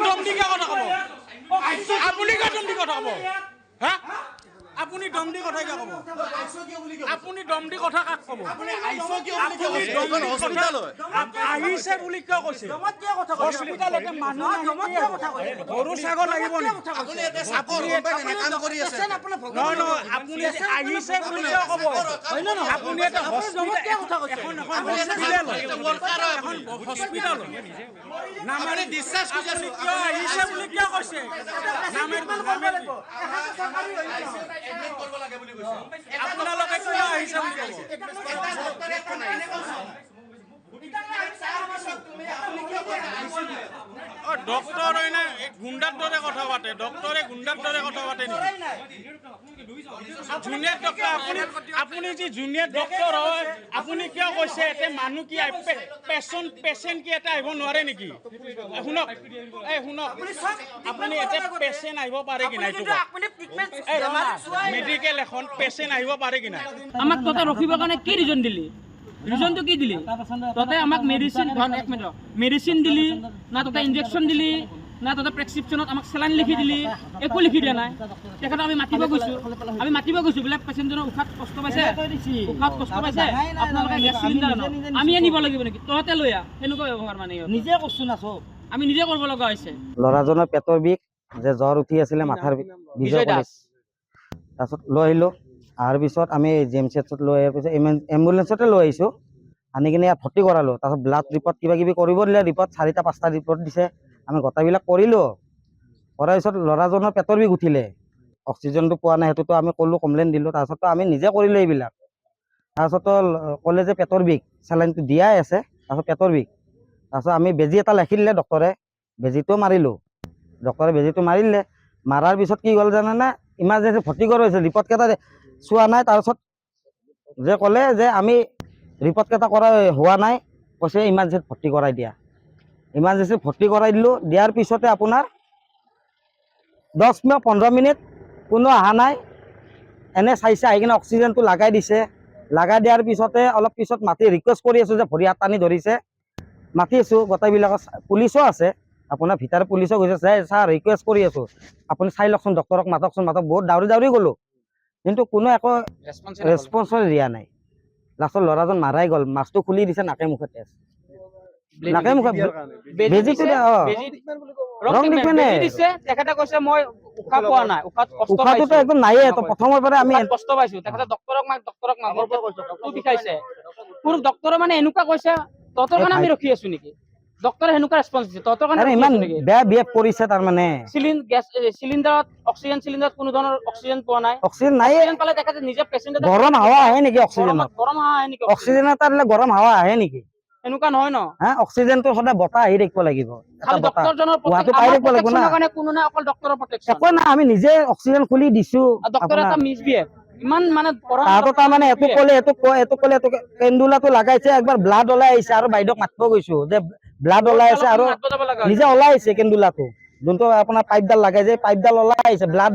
দম দি কথা ক'ব আপুনি কা দম দি কথা ক'ব হা আপুনি দম দি কথা ক'ব আপুনি দম দি কথা কাক ক'ব আপুনি আহিছে বুলি কিয় কৈছে হস্পিটালতে মানুহ গৰু ছাগল লাগিব নেকি আপুনি আহিছে বুলি কিয় ক'ব আপুনি এটা হস্পিটাল নামাৰি ডিসচাৰ্জ কৰিছে কিয় আহিছে বুলি কিয় কৈছে আপোনালোকে কিয় আহিছে বুলি কৈছে ডক্টৰ এনে গুণ্ডাৰ দৰে কথা পাতে ডক্টৰে গুণ্ডাৰ দৰে কথা পাতে নেকি জুনিয়ৰ ডক্টৰ আপুনি যি জুনিয়ৰ ডক্টৰ হয় আপুনি কিয় কৈছে এতে মানুহ কি পেচেণ্ট কি এটা আহিব নোৱাৰে নেকি শুনক আপুনি এতে পেচেণ্ট আহিব পাৰে কি নাই মেডিকেল এখন পেচেণ্ট আহিব পাৰে কি নাই আমাক ততে ৰখিবৰ কাৰণে কি ৰিজন দিলি ৰিজনটো কি দিলি ততে আমাক মেডিচিন দিলি না ততে ইনজেকশ্যন দিলি না ততে প্ৰেছক্ৰিপশ্যনত আমাক চেলাইন লিখি দিলি একো লিখি দিয়া নাই তেখেতক আমি মাতিব গৈছোঁ বোলে পেচেণ্টজনৰ উশাহত কষ্ট পাইছে আপোনালোকে গেছ চিলিণ্ডাৰ আমিয়ে নিব লাগিব নেকি তহঁতে লৈ আহ সেনেকুৱা ব্যৱহাৰ মানে নিজে কৈছোঁ না চব আমি নিজে কৰিব লগা হৈছে ল'ৰাজনৰ পেটৰ বিষ যে জ্বৰ উঠি আছিলে মাথাৰ বিজয় কলেজ তাৰপিছত লৈ আহিলোঁ অহাৰ পিছত আমি GMCHত লৈ অহাৰ পিছত এম্বুলেঞ্চতে লৈ আহিছোঁ আনি কিনে ইয়াত ভৰ্তি কৰালোঁ তাৰপিছত ব্লাড ৰিপৰ্ট কিবা কিবি কৰিব দিলে ৰিপৰ্ট 4টা 5টা ৰিপৰ্ট দিছে আমি গোটেইবিলাক কৰিলোঁ কৰাৰ পিছত ল'ৰাজনৰ পেটৰ বিষ উঠিলে অক্সিজেনটো পোৱা নাই সেইটোতো আমি ক'লোঁ কমপ্লেইন দিলোঁ তাৰপিছতো আমি নিজে কৰিলোঁ এইবিলাক তাৰপিছতো ক'লে যে পেটৰ বিষ চেলাইনটো দিয়াই আছে তাৰপিছত পেটৰ বিষ তাৰপিছত আমি বেজী এটা লিখি দিলে ডক্টৰে বেজীটো মাৰিলোঁ ডক্টৰে বেজীটো মাৰিলে মাৰাৰ পিছত কি হ'ল জানেনে ইমাৰ্জেঞ্চি ভৰ্তি কৰাইছে ৰিপৰ্টকেইটা চোৱা নাই তাৰপিছত যে ক'লে যে আমি ৰিপৰ্টকেইটা কৰা হোৱা নাই কৈছে ইমাৰ্জেঞ্চিত ভৰ্তি কৰাই দিয়া ইমাৰ্জেঞ্চিত ভৰ্তি কৰাই দিলোঁ দিয়াৰ পিছতে আপোনাৰ 10-15 মিনিট কোনো অহা নাই এনে চাইছে আহি কিনে অক্সিজেনটো লগাই দিছে লগাই দিয়াৰ পিছতে অলপ পিছত মাতি ৰিকুৱেষ্ট কৰি আছোঁ যে ভৰি হাত টানি ধৰিছে মাতি আছোঁ গোটেইবিলাকক পুলিচো আছে আপোনাৰ ভিতৰত পুলিচো গৈছে ছাৰ ৰিকুৱেষ্ট কৰি আছোঁ আপুনি চাই লওকচোন ডক্টৰক মাতকচোন বহুত দাউৰি গ'লোঁ কিন্তু কোনো একো ৰেছপন্স দিয়া নাই লাষ্টত ল'ৰাজন মাৰাই গ'ল মাছটো খুলি দিছে নাকে মুখে তেজ নাকে মুখে বেজীটো ৰং ট্ৰিটমেণ্ট দিছে তেখেতে কৈছে মই উশাহ পোৱা নাই উশাহটোতো একদম নাইয়ে তো প্ৰথমৰ পৰা আমি কষ্ট পাইছোঁ তেখেতে ডক্টৰক বিষাইছে কোনো ডক্টৰে মানে এনেকুৱা কৈছে তহঁতৰ কাৰণে আমি ৰখি আছোঁ নেকি ডক্টৰে সেনেকুৱা ৰেছপন্স দিছে তহঁতৰ কাৰণে ইমান বেয়া বিহেভ কৰিছে তাৰমানে চিলিণ্ডাৰত অক্সিজেন চিলিণ্ডাৰত কোনো ধৰণৰ অক্সিজেন পোৱা নাই অক্সিজেন নাই পালে তেখেতে নিজে পেচেণ্ট গৰম হাৱা আহে নেকি অক্সিজেনত গৰম হাৱা আহে নেকি অক্সিজেন এটা দিলে গৰম হাৱা আহে নেকি এনেকুৱা নহয় ন হা অক্সিজেনটো সদায় বতাহ আহি থাকিব লাগিব খালি ডক্টৰজনৰ গুৱাহাটী পাই থাকিব লাগিব না কাৰণে কোনো নাই অকল ডক্টৰৰ প্ৰটেকশ্যন একো নাই আমি নিজে অক্সিজেন খুলি দিছোঁ ডক্টৰ এটা মিছবিহেভ ইমান মানে তাহাঁতৰ তাৰমানে এইটো ক'লে কেন্দুলাটো লগাইছে একবাৰ ব্লাড ওলাই আহিছে আৰু বাইদেউক মাতিব গৈছোঁ যে ব্লাড ওলাই আছে আৰু নিজে ওলাই আহিছে কেন্দুলাটো যোনটো আপোনাৰ পাইপডাল লগাই যে পাইপডাল ওলাই আহিছে ব্লাড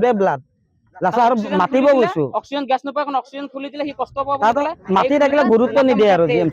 লাষ্টত আৰু মাতিব গৈছোঁ অক্সিজেন গেছ নোপোৱা অক্সিজেন খুলি দিলে সি কষ্ট পাব মাতি থাকিলে গুৰুত্ব নিদিয়ে আৰু